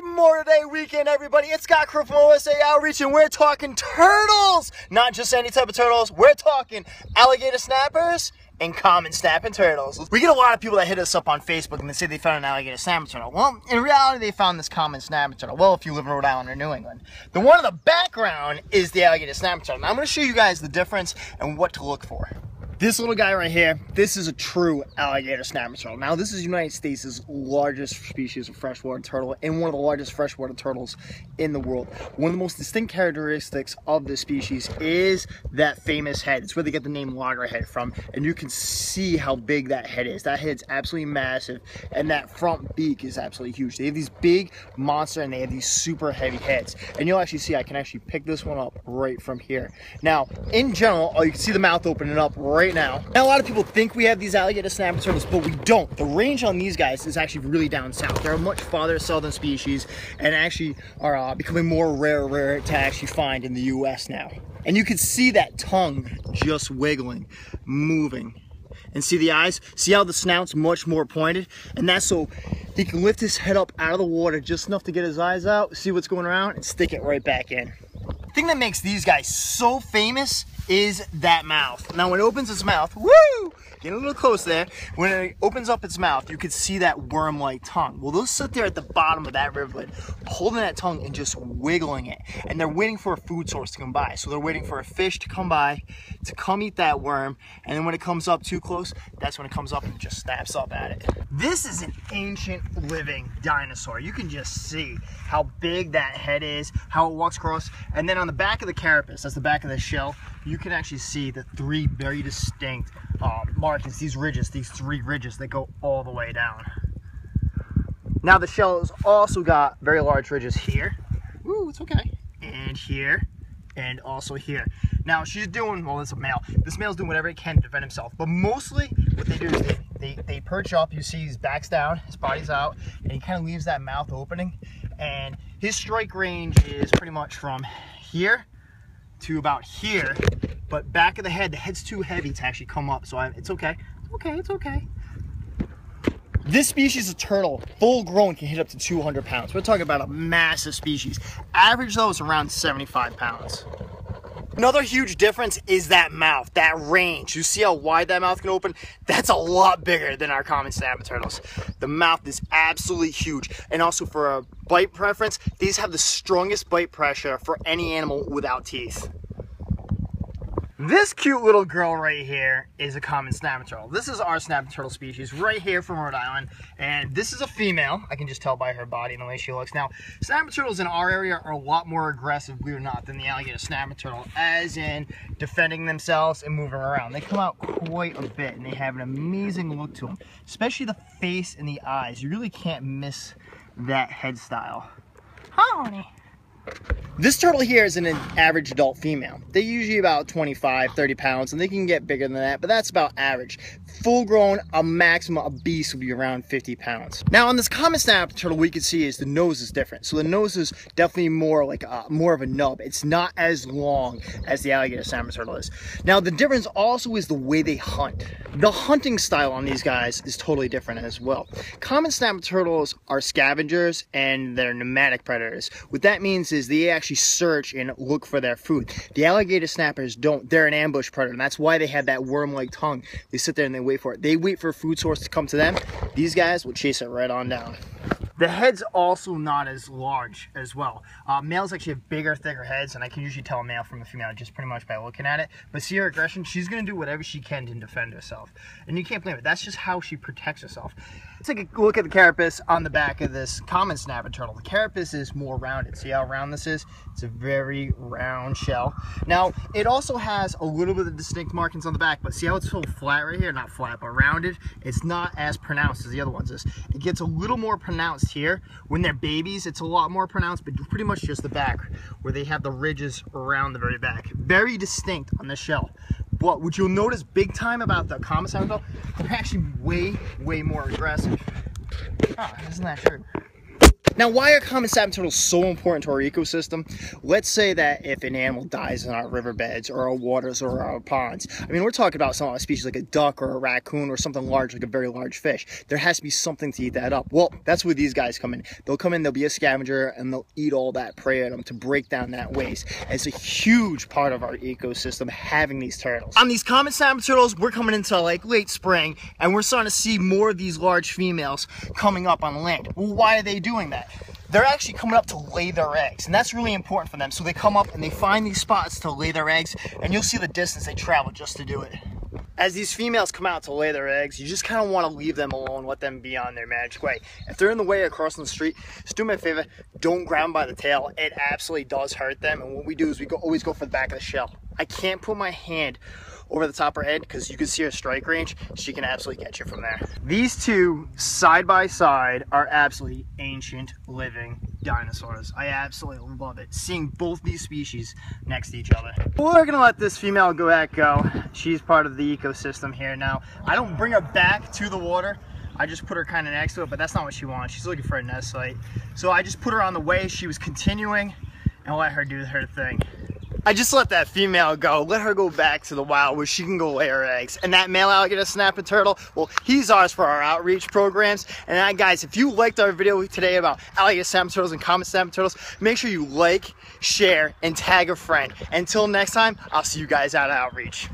Happy Memorial Day weekend, everybody. It's Scott Crew from OSAOutreach, and we're talking turtles. Not just any type of turtles. We're talking alligator snappers and common snapping turtles. We get a lot of people that hit us up on Facebook and they say they found an alligator snapping turtle. Well, in reality, they found this common snapping turtle. Well, if you live in Rhode Island or New England. The one in the background is the alligator snapping turtle. Now, I'm going to show you guys the difference and what to look for. This little guy right here, this is a true alligator snapping turtle. Now, this is the United States' largest species of freshwater turtle and one of the largest freshwater turtles in the world. One of the most distinct characteristics of this species is that famous head. It's where they get the name loggerhead from, and you can see how big that head is. That head's absolutely massive, and that front beak is absolutely huge. They have these big monster, and they have these super heavy heads. And you'll actually see, I can actually pick this one up right from here. Now, in general, you can see the mouth opening up right now. A lot of people think we have these alligator snapping turtles, but we don't. The range on these guys is actually really down south. They're a much farther southern species and actually are becoming more rare to actually find in the US now. And you can see that tongue just wiggling, moving. And see the eyes? See how the snout's much more pointed? And that's so he can lift his head up out of the water just enough to get his eyes out, see what's going around, and stick it right back in. The thing that makes these guys so famous is that mouth. Now when it opens its mouth, woo! Get a little close there. When it opens up its mouth, you can see that worm-like tongue. Well, they'll sit there at the bottom of that rivulet, holding that tongue and just wiggling it. And they're waiting for a food source to come by. So they're waiting for a fish to come by, to come eat that worm. And then when it comes up too close, that's when it comes up and just snaps up at it. This is an ancient living dinosaur. You can just see how big that head is, how it walks across. And then on the back of the carapace, that's the back of the shell, you can actually see the three very distinct markings, these three ridges that go all the way down. Now the shell has also got very large ridges here. Ooh, it's okay. And here, and also here. Now she's doing, well, it's a male. This male's doing whatever he can to defend himself. But mostly what they do is they perch up. You see his back's down, his body's out, and he kind of leaves that mouth opening. And his strike range is pretty much from here to about here, but back of the head's too heavy to actually come up, so it's okay. It's okay. This species of turtle, full grown, can hit up to 200 pounds. We're talking about a massive species. Average though is around 75 pounds. Another huge difference is that mouth, that range. You see how wide that mouth can open? That's a lot bigger than our common snapping turtles. The mouth is absolutely huge. And also for a bite preference, these have the strongest bite pressure for any animal without teeth. This cute little girl right here is a common snapping turtle. This is our snapping turtle species right here from Rhode Island. And this is a female. I can just tell by her body and the way she looks. Now, snapping turtles in our area are a lot more aggressive, believe it or not, than the alligator snapping turtle, as in defending themselves and moving around. They come out quite a bit and they have an amazing look to them, especially the face and the eyes. You really can't miss that head style. Hi, honey. This turtle here is an average adult female. They're usually about 25, 30 pounds, and they can get bigger than that, but that's about average. Full grown, a maximum, a beast will be around 50 pounds. Now on this common snapping turtle, we can see is the nose is different. So the nose is definitely more like more of a nub. It's not as long as the alligator snapping turtle is. Now the difference also is the way they hunt. The hunting style on these guys is totally different as well. Common snapping turtles are scavengers and they're nomadic predators. What that means is they actually search and look for their food. The alligator snappers don't. They're an ambush predator, and that's why they have that worm-like tongue. They sit there and they wait for it. They wait for a food source to come to them. These guys will chase it right on down. The head's also not as large as well. Males actually have bigger, thicker heads, and I can usually tell a male from a female just pretty much by looking at it. But see her aggression? She's going to do whatever she can to defend herself. And you can't blame her. That's just how she protects herself. Let's take a look at the carapace on the back of this common snapping turtle. The carapace is more rounded. See how round this is? It's a very round shell. Now, it also has a little bit of distinct markings on the back, but see how it's so flat right here? Not flat, but rounded. It's not as pronounced as the other ones is. It gets a little more pronounced here. When they're babies, it's a lot more pronounced, but pretty much just the back, where they have the ridges around the very back. Very distinct on the shell. But what you'll notice big time about the common snapping turtle, they're actually way more aggressive. Ah, isn't that true? Now, why are common snapping turtles so important to our ecosystem? Let's say that if an animal dies in our riverbeds or our waters or our ponds, I mean, we're talking about some species like a duck or a raccoon or something large like a very large fish. There has to be something to eat that up. Well, that's where these guys come in. They'll come in, they'll be a scavenger, and they'll eat all that prey at them to break down that waste. And it's a huge part of our ecosystem having these turtles. On these common snapping turtles, we're coming into like late spring, and we're starting to see more of these large females coming up on land. Well, why are they doing that? They're actually coming up to lay their eggs, and that's really important for them. So they come up and they find these spots to lay their eggs, and you'll see the distance they travel just to do it. As these females come out to lay their eggs, you just kind of want to leave them alone, let them be on their magic way. If they're in the way or crossing the street, just do me a favor, don't grab them by the tail. It absolutely does hurt them, and what we do is we always go for the back of the shell. I can't put my hand over the top of her head because you can see her strike range. She can absolutely get you from there. These two side by side are absolutely ancient living dinosaurs. I absolutely love it, seeing both these species next to each other. We're gonna let this female go. She's part of the ecosystem here now. I don't bring her back to the water. I just put her kind of next to it, but that's not what she wants. She's looking for a nest site. So I just put her on the way. She was continuing, and let her do her thing. I just let that female go. Let her go back to the wild where she can go lay her eggs. And that male alligator snapping turtle, well, he's ours for our outreach programs. And guys, if you liked our video today about alligator snapping turtles and common snapping turtles, make sure you like, share, and tag a friend. Until next time, I'll see you guys out at Outreach.